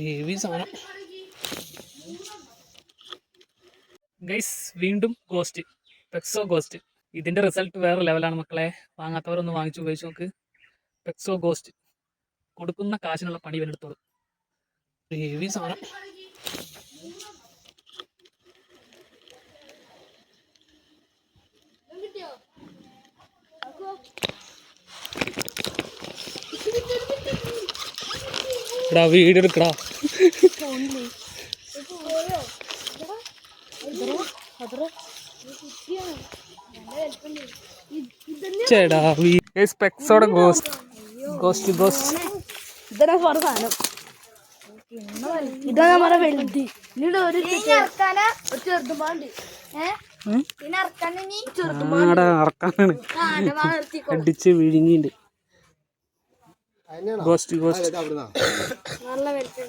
Heavy സാധനം guys. വീണ്ടും ghost, പെക്സോ ghost. ഇതിന്റെ റിസൾട്ട് വേറെ ലെവലാണ് മക്കളെ. വാങ്ങാത്തവരൊന്ന് വാങ്ങിച്ചു ഉപയോഗിച്ച് നോക്ക്. പെക്സോ ഗോസ്റ്റ് കൊടുക്കുന്ന കാശിനുള്ള പണി ഇവനെടുത്തോളൂ. ഹെവി സാധനം. എടാ വീഡിയോ എടുക്കടാ. ചേടാ പെക്സോടെ ഗോസ്റ്റ് ഗോസ്റ്റ് ഗോസ്റ്റ്. ഇതാണ് നമ്മുടെ വലുത്. ചെറുതുമാണ്ട് ഇറക്കാനാണ് അടിച്ച് വിഴുങ്ങിണ്ട്. ഗോസ്റ്റ് ഗോസ്റ്റ് നല്ല വലുത്.